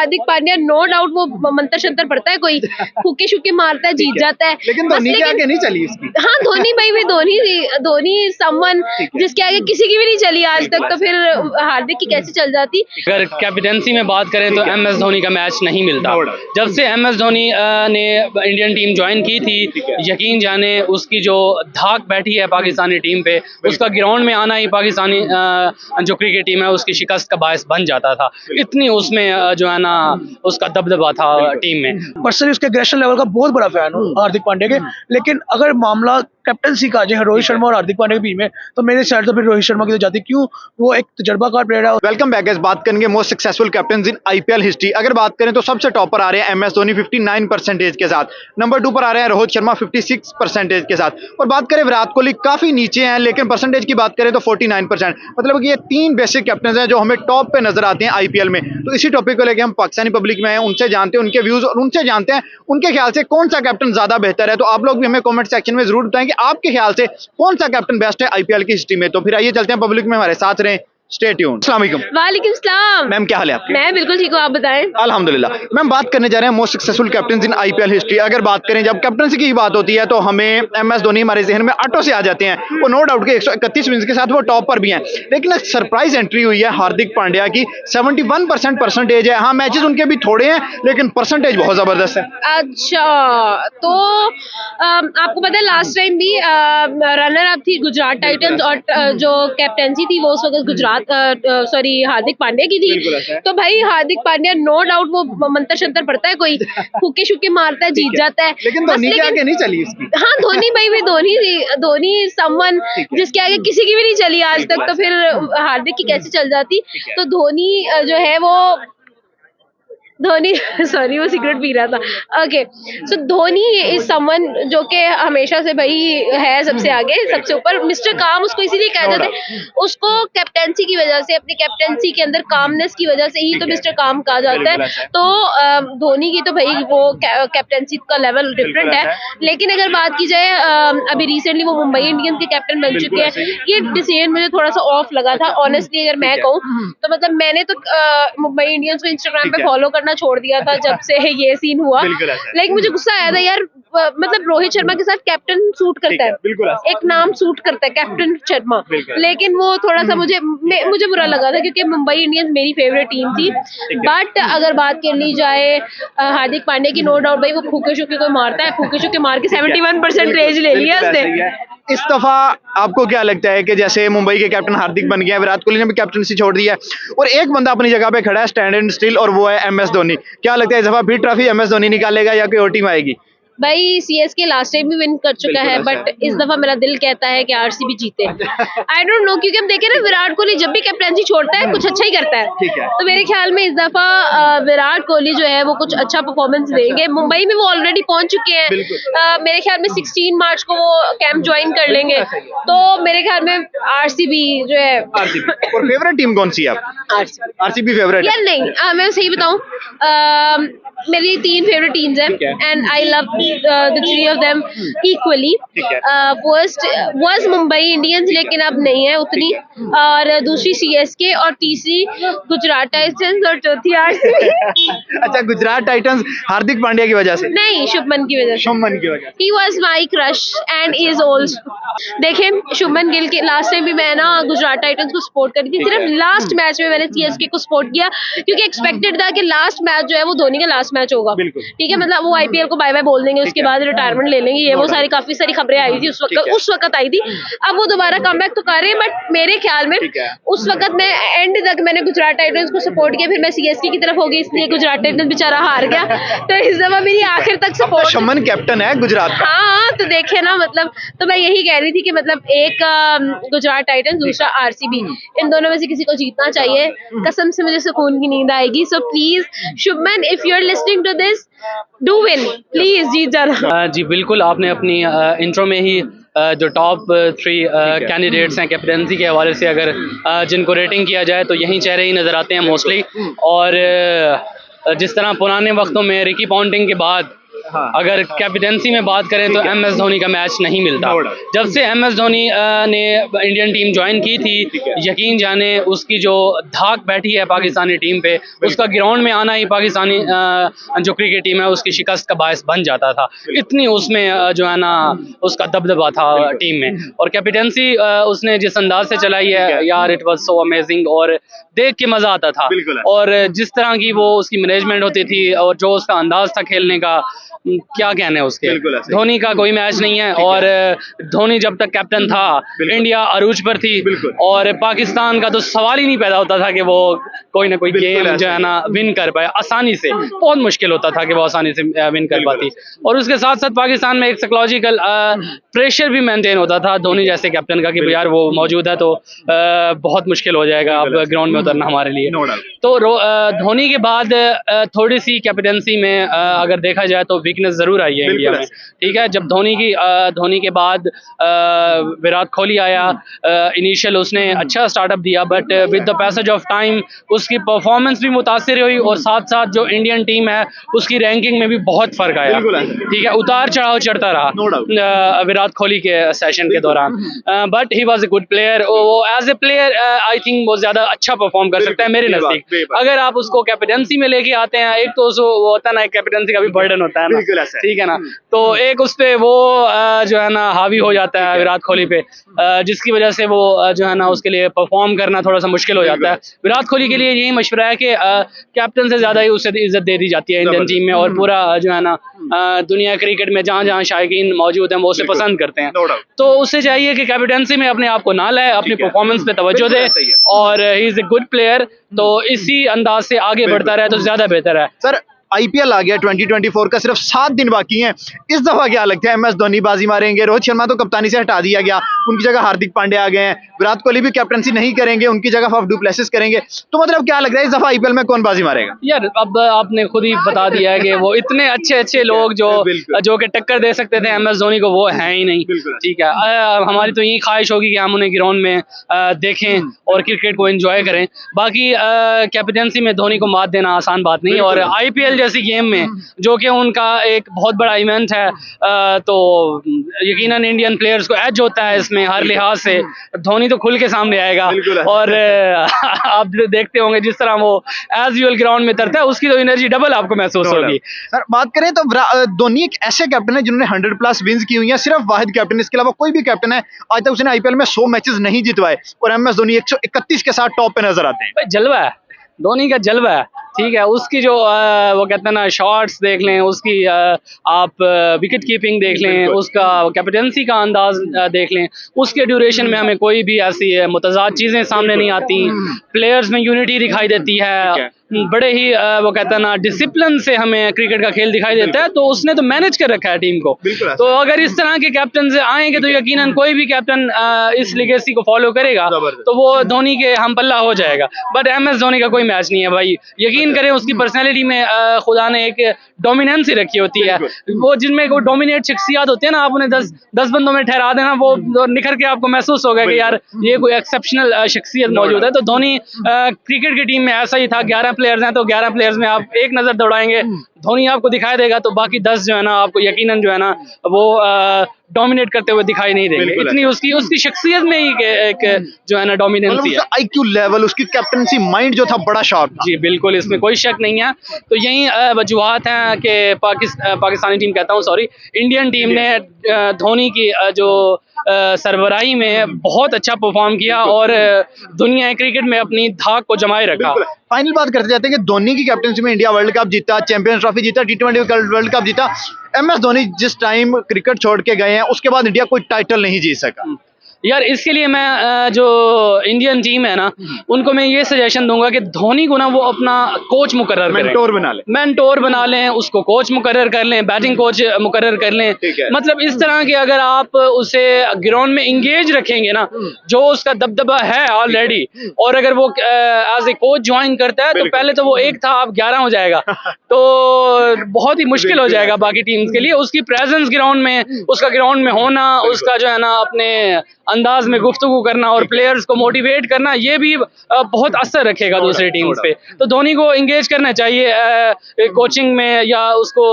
Hardik Pandya no doubt वो मंत्र शंतर पढ़ता है, कोई फूके शुके मारता है, जीत जाता है। लेकिन धोनी के आगे नहीं चली उसकी। हाँ धोनी भाई भी धोनी समवन जिसके आगे किसी की भी नहीं चली आज तक, तो फिर हार्दिक की कैसे चल जाती। अगर कैप्टेंसी में बात करें तो MS धोनी का मैच नहीं मिलता। जब से MS धोनी ने इंडियन टीम ज्वाइन की थी, यकीन जाने उसकी जो धाक बैठी है पाकिस्तानी टीम पे, उसका ग्राउंड में आना ही पाकिस्तानी जो क्रिकेट टीम है उसकी शिकस्त का बायस बन जाता था। इतनी उसमें जो है ना उसका दबदबा था टीम में। पर्सनली उसके एग्रेशन लेवल का बहुत बड़ा फैन हूँ हार्दिक पांड्या के, लेकिन अगर मामला कैप्टनसी का जो है रोहित शर्मा और हार्दिक पांड्या के बीच में, तो मेरे साइड तो फिर रोहित शर्मा की तो जाती, क्यों वो एक तजर्बाकार प्लेयर है। वेलकम बैक गाइस, बात करेंगे most successful captain in IPL history. अगर बात करें तो सबसे टॉप पर आ रहे हैं MS धोनी 59% के साथ, नंबर 2 पर आ रहे हैं रोहित शर्मा 56% के साथ, और बात करें विराट कोहली काफी नीचे हैं, लेकिन परसेंटेज की बात करें तो 49%। मतलब कि ये 3 बेसिक कैप्टन हैं जो हमें टॉप पे नजर आते हैं IPL में। तो इसी टॉपिक को लेकर हम पाकिस्तानी पब्लिक में हैं, उनसे जानते हैं उनके व्यूज और उनसे जानते हैं उनके ख्याल से कौन सा कैप्टन ज्यादा बेहतर है। तो आप लोग भी हमें कमेंट सेक्शन में जरूर बताएं कि आपके ख्याल से कौन सा कैप्टन बेस्ट है IPL की हिस्ट्री में। तो फिर आइए चलते हैं पब्लिक में, हमारे साथ रहें। Stay tuned. अस्सलाम वालेकुम। वालेकुम सलाम। मैम क्या हाल है आपकी? मैं बिल्कुल ठीक हूँ, आप बताएं। अल्हम्दुलिल्लाह। मैम बात करने जा रहे हैं most successful captain in IPL history. अगर बात करें जब कैप्टनसी की बात होती है तो हमें MS धोनी हमारे जहन में ऑटो से आ जाते हैं। वो नो डाउट के 131 विन्स के साथ वो टॉप पर भी हैं, लेकिन एक सरप्राइज एंट्री हुई है हार्दिक पांड्या की। 71% परसेंटेज है। हाँ मैचेस उनके भी थोड़े हैं, लेकिन परसेंटेज बहुत जबरदस्त है। अच्छा तो आपको पता है लास्ट टाइम भी रनर अप थी गुजरात टाइटंस, और जो कैप्टेंसी थी वो उस वक्त गुजरात हार्दिक पांड्या की थी। तो भाई हार्दिक पांड्या नो डाउट वो मंत्र शंतर पढ़ता है, कोई फूके शुके मारता है, जीत जाता है। लेकिन धोनी के आगे नहीं चली उसकी। हाँ धोनी भाई भी धोनी समवन जिसके आगे किसी की भी नहीं चली आज तक, तो फिर हार्दिक की कैसे चल जाती। तो धोनी जो है वो सॉरी वो सिगरेट पी रहा था। Okay so Dhoni is someone जो कि हमेशा से भाई है सबसे आगे, सबसे ऊपर। मिस्टर काम उसको इसीलिए कहते थे, उसको कैप्टेंसी की वजह से, अपनी कैप्टेंसी के अंदर कामनेस की वजह से ही तो मिस्टर काम कहा जाता है। तो धोनी की तो भाई वो कैप्टेंसी का लेवल डिफरेंट है। लेकिन अगर बात की जाए अभी रिसेंटली वो मुंबई इंडियंस के कैप्टन बन चुके हैं, ये डिसीजन मुझे थोड़ा सा ऑफ लगा था ऑनेस्टली। अगर मैं कहूँ तो मतलब मैंने तो मुंबई इंडियंस को इंस्टाग्राम पे फॉलो करना छोड़ दिया था जब से ये सीन हुआ। लेकिन मुझे गुस्सा आया था यार, मतलब रोहित शर्मा के साथ कैप्टन सूट करता है, एक नाम सूट करता है कैप्टन शर्मा, लेकिन वो थोड़ा सा मुझे बुरा लगा था क्योंकि मुंबई इंडियंस मेरी फेवरेट टीम थी। बट अगर बात कर ली जाए हार्दिक पांड्या की, नो डाउट भाई वो फूके शुके को मारता है, फूके शुके मार के 71% ले लिया उसने। इस दफा आपको क्या लगता है कि जैसे मुंबई के कैप्टन हार्दिक बन गया, विराट कोहली ने भी कैप्टनसी छोड़ दी है और एक बंदा अपनी जगह पे खड़ा है स्टैंड एंड स्टिल, और वो है MS धोनी। क्या लगता है इस दफा फिर ट्रॉफी MS धोनी निकालेगा या कोई और टीम आएगी? भाई CSK लास्ट टाइम भी विन कर चुका है, बट इस दफा मेरा दिल कहता है कि RCB जीते। आई डोंट नो, क्योंकि हम देखें ना विराट कोहली जब भी कैप्टनसी छोड़ता है कुछ अच्छा ही करता है। तो मेरे ख्याल में इस दफा विराट कोहली जो है वो कुछ अच्छा परफॉर्मेंस देंगे। मुंबई में वो ऑलरेडी पहुंच चुके हैं, मेरे ख्याल में 16 मार्च को वो कैंप ज्वाइन कर लेंगे। तो मेरे ख्याल में RCB जो है। और फेवरेट टीम कौन सी है आप? RCB फेवरेट यार नहीं, मैं सही बताऊं, मेरी 3 फेवरेट टीम्स हैं and I love the three of them equally. First was Mumbai Indians, लेकिन अब नहीं है उतनी, और दूसरी CSK, और तीसरी गुजरात टाइटंस, और चौथी RCB। अच्छा गुजरात टाइटंस हार्दिक पांड्या की वजह से नहीं, शुभमन की वजह से। शुभमन की वजह से। He was my crush and is also। देखें शुभमन गिल के लास्ट टाइम भी मैं ना गुजरात टाइटंस को सपोर्ट करी थी, सिर्फ लास्ट मैच में मैंने CSK को सपोर्ट किया क्योंकि एक्सपेक्टेड था कि लास्ट मैच जो है वो धोनी का लास्ट मैच होगा। ठीक है, मतलब वो IPL को बाय बाय बोल देंगे, उसके बाद रिटायरमेंट ले लेंगे, ये वो सारी काफी सारी खबरें आई थी उस वक्त आई थी। अब वो दोबारा कमबैक तो कर रहे हैं, बट मेरे ख्याल में उस वक्त मैं एंड तक मैंने गुजरात टाइटंस को सपोर्ट किया, फिर मैं CSK की तरफ हो गई, इसलिए गुजरात टाइटंस बेचारा हार गया। तो इस दफा मेरी आखिर तक सपोर्ट। शुभमन कैप्टन है गुजरात। हाँ तो देखे ना, मतलब तो मैं यही कह रही थी कि मतलब एक गुजरात टाइटंस, दूसरा RCB, इन दोनों में से किसी को जीतना चाहिए। कसम से मुझे सुकून की नींद आएगी। So please Shubman, if you are listening to this, do win, please जीत जाना। जी बिल्कुल, आपने अपनी इंट्रो में ही जो टॉप 3 कैंडिडेट्स हैं कैप्टेंसी के हवाले से अगर जिनको रेटिंग किया जाए तो यही चेहरे ही नज़र आते हैं मोस्टली। और जिस तरह पुराने वक्तों में रिकी पॉन्टिंग के बाद हाँ। अगर कैप्टेंसी में बात करें तो MS धोनी का मैच नहीं मिलता। जब से MS धोनी ने इंडियन टीम ज्वाइन की थी, यकीन जाने उसकी जो धाक बैठी है पाकिस्तानी टीम पे, उसका ग्राउंड में आना ही पाकिस्तानी जो क्रिकेट टीम है उसकी शिकस्त का बायस बन जाता था। इतनी उसमें जो है ना उसका दबदबा था टीम में, और कैप्टेंसी उसने जिस अंदाज से चलाई है यार, इट वाज सो अमेजिंग, और देख के मजा आता था। और जिस तरह की वो उसकी मैनेजमेंट होती थी और जो उसका अंदाज था खेलने का, क्या कहने उसके। धोनी का कोई मैच नहीं है, और धोनी जब तक कैप्टन था इंडिया अरूज पर थी, और पाकिस्तान का तो सवाल ही नहीं पैदा होता था कि वो कोई ना कोई गेम जो है ना विन कर पाए आसानी से। बहुत मुश्किल होता था कि वो आसानी से विन कर पाती, और उसके साथ साथ पाकिस्तान में एक साइकोलॉजिकल प्रेशर भी मेंटेन होता था धोनी जैसे कैप्टन का कि यार वो मौजूद है तो बहुत मुश्किल हो जाएगा अब ग्राउंड में उतरना हमारे लिए। तो धोनी के बाद थोड़ी सी कैप्टेंसी में अगर देखा जाए तो वीकनेस जरूर आई है इंडिया में। ठीक है, जब धोनी के बाद विराट कोहली आया, इनिशियल उसने अच्छा स्टार्टअप दिया, but with the passage of time उसकी परफॉर्मेंस भी मुतासिर हुई, और साथ साथ जो इंडियन टीम है उसकी रैंकिंग में भी बहुत फर्क आया। ठीक है, उतार चढ़ाव चढ़ता रहा विराट कोहली के सेशन के दौरान, but he was a good player. वो as a player I think बहुत ज्यादा अच्छा परफॉर्म कर सकता है मेरे नजदीक। अगर आप उसको कैप्टेंसी में लेके आते हैं, एक तो वो होता है ना, कैप्टेंसी का भी बर्डन होता है ना, ठीक है ना, तो एक उस पे वो जो है ना हावी हो जाता है विराट कोहली पे, जिसकी वजह से वो जो है ना उसके लिए परफॉर्म करना थोड़ा सा मुश्किल हो जाता है। विराट कोहली के लिए यही मशवरा है कि कैप्टन से ज्यादा ही उसे इज्जत दे दी जाती है इंडियन टीम में, और पूरा जो है ना दुनिया क्रिकेट में जहाँ जहाँ शायकीन मौजूद हैं वो उसे पसंद करते हैं। तो उसे चाहिए कि कैप्टेंसी में अपने आप को ना लाए, अपनी परफॉर्मेंस पे तवज्जो दे, और he is a good player, तो इसी अंदाज से आगे बढ़ता रहे तो ज्यादा बेहतर है। सर आईपीएल आ गया 2024 का, सिर्फ 7 दिन बाकी हैं। इस दफा क्या लगता है MS धोनी बाजी मारेंगे? रोहित शर्मा तो कप्तानी से हटा दिया गया, उनकी जगह हार्दिक पांड्या आ गए हैं। विराट कोहली भी कैप्टनसी नहीं करेंगे, उनकी जगह फाफ डू प्लेसिस करेंगे। तो मतलब क्या लग रहा है इस दफा आईपीएल में कौन बाजी मारेगा? यार अब आपने खुद ही बता दिया है कि वो इतने अच्छे लोग जो कि टक्कर दे सकते थे MS धोनी को, वो है ही नहीं। ठीक है, हमारी तो यही ख्वाहिश होगी कि हम उन्हें ग्राउंड में देखें और क्रिकेट को एंजॉय करें। बाकी कैप्टनसी में धोनी को मात देना आसान बात नहीं, और आईपीएल जैसी गेम में जो कि उनका एक बहुत बड़ा इवेंट है, तो यकीनन इंडियन प्लेयर्स को एज होता है इसमें हर लिहाज से। धोनी तो खुल के सामने आएगा, और आप देखते होंगे जिस तरह वो एज यूजुअल ग्राउंड में उतरता है, उसकी तो एनर्जी डबल आपको महसूस होगी। सर बात करें तो धोनी एक ऐसे कैप्टन है जिन्होंने 100+ विंस की हुई हैं, सिर्फ वाहिद कैप्टन, इसके अलावा कोई भी कैप्टन है आज तक उसने आईपीएल में 100 मैचेस नहीं जितवाए, और MS धोनी 131 के साथ टॉप पे नजर आते हैं। जलवा है, धोनी का जलवा है। ठीक है, उसकी जो वो कहते हैं ना शॉट्स देख लें, उसकी आप विकेट कीपिंग देख लें, उसका कैप्टेंसी का अंदाज देख लें, उसके ड्यूरेशन में हमें कोई भी ऐसी मुतज़ाद चीज़ें सामने नहीं आती। प्लेयर्स में यूनिटी दिखाई देती है, बड़े ही वो कहते हैं ना डिसिप्लिन से हमें क्रिकेट का खेल दिखाई देता है। तो उसने तो मैनेज कर रखा है टीम को। तो अगर इस तरह के कैप्टन से आएंगे तो यकीनन कोई भी कैप्टन इस लिगेसी को फॉलो करेगा तो वो धोनी के हम पल्ला हो जाएगा। बट MS धोनी का कोई मैच नहीं है भाई, यकीन करें उसकी पर्सनैलिटी में खुदा ने एक डोमिनेंसी रखी होती है। वो जिनमें वो डोमिनेट शख्सियात होती है ना, आप उन्हें 10 बंदों में ठहरा देना, वो निखर के आपको महसूस होगा कि यार ये कोई एक्सेप्शनल शख्सियत मौजूद है। तो धोनी क्रिकेट की टीम में ऐसा ही था, 11 प्लेयर्स हैं तो 11 प्लेयर्स में आप एक नजर दौड़ाएंगे, धोनी आपको दिखाई देगा, तो बाकी 10 जो है ना आपको यकीनन जो है ना वो डोमिनेट करते हुए दिखाई नहीं देंगे। इतनी उसकी शख्सियत में ही एक जो है ना डोमिनेंसी है। IQ लेवल, उसकी कैप्टनसी माइंड जो था बड़ा शार्प था। जी बिल्कुल, इसमें कोई शक नहीं है। तो यही वजूहात हैं कि पाकिस्तानी टीम कहता हूँ, सॉरी, इंडियन टीम ने धोनी की जो सरबराही में बहुत अच्छा परफॉर्म किया और दुनिया क्रिकेट में अपनी धाक को जमाए रखा। फाइनल बात करते जाते हैं कि धोनी की कैप्टनसी में इंडिया वर्ल्ड कप जीता, चैंपियंस ट्रॉफी जीता, T20 वर्ल्ड कप जीता। MS धोनी जिस टाइम क्रिकेट छोड़ के गए हैं उसके बाद इंडिया कोई टाइटल नहीं जीत सका। यार इसके लिए मैं जो इंडियन टीम है ना उनको मैं ये सजेशन दूंगा कि धोनी को ना वो अपना कोच मुकर्रर करें, मेंटोर बना लें, उसको कोच मुकर्रर कर लें, बैटिंग कोच मुकर्रर कर लें। मतलब इस तरह के अगर आप उसे ग्राउंड में इंगेज रखेंगे ना, जो उसका दबदबा है ऑलरेडी, और अगर वो एज ए कोच ज्वाइन करता है तो पहले तो वो 1 था, अब 11 हो जाएगा, तो बहुत ही मुश्किल हो जाएगा बाकी टीम्स के लिए। उसकी प्रेजेंस ग्राउंड में, उसका ग्राउंड में होना, उसका जो है ना अपने अंदाज में गुफ्तगू करना और प्लेयर्स को मोटिवेट करना, ये भी बहुत असर रखेगा दूसरी टीम्स पे। तो धोनी को इंगेज करना चाहिए कोचिंग में, या उसको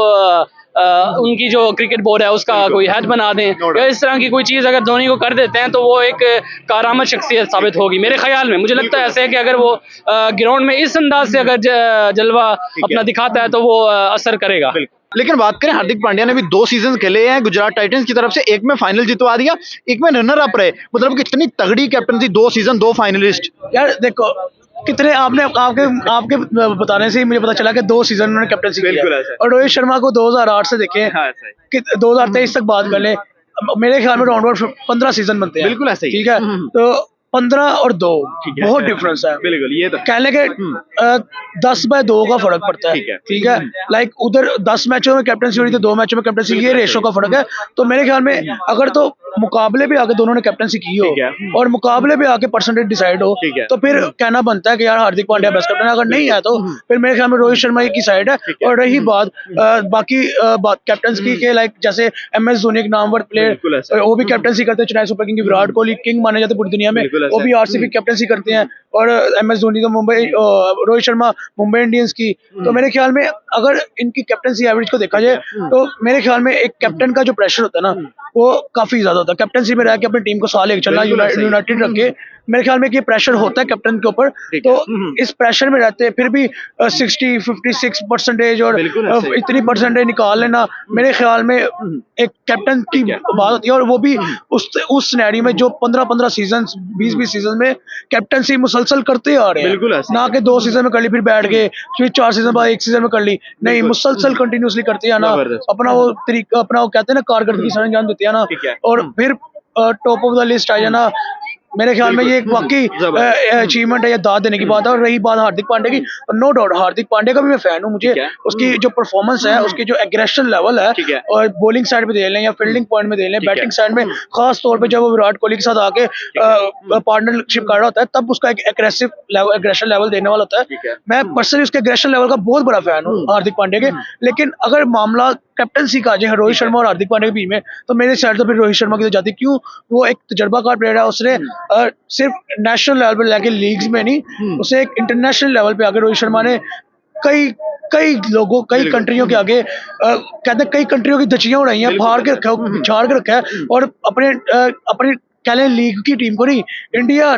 उनकी जो क्रिकेट बोर्ड है उसका कोई हेड बना दें, या इस तरह की कोई चीज़ अगर धोनी को कर देते हैं तो वो एक कारामद शख्सियत साबित होगी मेरे ख्याल में। मुझे लगता है ऐसे है कि अगर वो ग्राउंड में इस अंदाज से अगर जलवा अपना दिखाता है तो वो असर करेगा। लेकिन बात करें, हार्दिक पांड्या ने भी 2 सीजन खेले हैं गुजरात टाइटंस की तरफ से, एक में फाइनल जितवा दिया, एक में रनर अप रहे। मतलब कितनी तगड़ी कैप्टनसी, 2 सीजन 2 फाइनलिस्ट। यार देखो कितने आपने आपके बताने से ही मुझे पता चला कि 2 सीजन उन्होंने कैप्टनसी की बिल्कुल है। ऐसा है। और रोहित शर्मा को 2008 से देखें कि 2023 तक बात कर ले, मेरे ख्याल में राउंड 15 सीजन बनते हैं। बिल्कुल ऐसे ही। ठीक है, तो 15 और 2 बहुत डिफरेंस है। बिल्कुल, ये तो कह लें कि 10/2 का फर्क पड़ता है। ठीक है, लाइक उधर 10 मैचों में कैप्टनसी हो रही थी, 2 मैचों में कैप्टनसी, ये रेशो का फर्क है। तो मेरे ख्याल में अगर तो मुकाबले पे आके दोनों ने कैप्टनसी की हो और मुकाबले पे आके परसेंटेज डिसाइड हो, तो फिर कहना बनता है कि यार हार्दिक पांड्या बेस्ट कैप्टन है। अगर नहीं है तो फिर मेरे ख्याल में रोहित शर्मा की साइड है। और रही बात बाकी कैप्टन की के, लाइक जैसे MS धोनी एक नामवर प्लेयर, वो भी कैप्टनसी करते हैं Chennai super king, Virat Kohli king माने जाते हैं पूरी दुनिया में, वो भी RCB कैप्टनसी करते हैं। और MS धोनी तो रोहित शर्मा मुंबई इंडियंस की। तो मेरे ख्याल में अगर इनकी कैप्टनसी एवरेज को देखा जाए तो मेरे ख्याल में एक कैप्टन का जो प्रेशर होता है ना वो काफी ज्यादा होता है। कैप्टनसी में रह के अपनी टीम को साल एक चलना, यूनाइटेड रख के, मेरे ख्याल में ये प्रेशर होता है कैप्टन के ऊपर। तो इस प्रेशर में रहते फिर भी 56% और इतनी परसेंटेज निकाल लेना, मेरे ख्याल में एक कैप्टन की बात होती है। और वो भी उस सिनेरियो में जो 15 सीजन 20 सीजन में कैप्टनसी मुसलसल करते आ रहे हैं, ना कि 2 सीजन में कर ली फिर बैठ गए, फिर 4 सीजन बाद 1 सीजन में कर ली, नहीं, मुसलसल कंटिन्यूसली करते हैं ना, अपना वो तरीका, अपना वो कहते हैं ना कारकर्दगी सारे अंजाम देते हैं ना, और फिर टॉप ऑफ द लिस्ट आ जाना। मेरे ख्याल में ये एक वाकई अचीवमेंट है, ये दाद देने की बात है। और रही बात हार्दिक पांड्या की, नो डाउट हार्दिक पांड्या का भी मैं फैन हूँ। मुझे उसकी जो परफॉर्मर्स है, उसकी जो एग्रेशन लेवल है, और बॉलिंग साइड पे दे लें या फील्डिंग पॉइंट में दे लें, बैटिंग साइड में खास तौर पे जब वो विराट कोहली के साथ आके पार्टनरशिप कर रहा होता है, तब उसका एक एग्रेशन लेवल देने वाला होता है। मैं पर्सनली उसके एग्रेशन लेवल का बहुत बड़ा फैन हूँ हार्दिक पांड्या के। लेकिन अगर मामला कैप्टनसी का जो रोहित शर्मा और हार्दिक पांड्या के बीच में, तो मेरे साइड तो फिर रोहित शर्मा की तो जाती। क्यों? वो एक तजर्बाकार प्लेयर है, उसने सिर्फ नेशनल लेवल पे लेके लीग्स में नहीं, उसे एक इंटरनेशनल लेवल पे आके रोहित शर्मा ने कई लोगों, कई कंट्रियों के आगे कहते हैं कई कंट्रियों की धज्जियां उड़ाई हैं, फाड़ के रखा है, झाड़ के रखा है। और अपने कह लें लीग की टीम को नहीं, इंडिया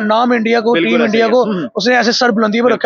को, टीम इंडिया को उसने ऐसे सर बुलंदी पर रखा।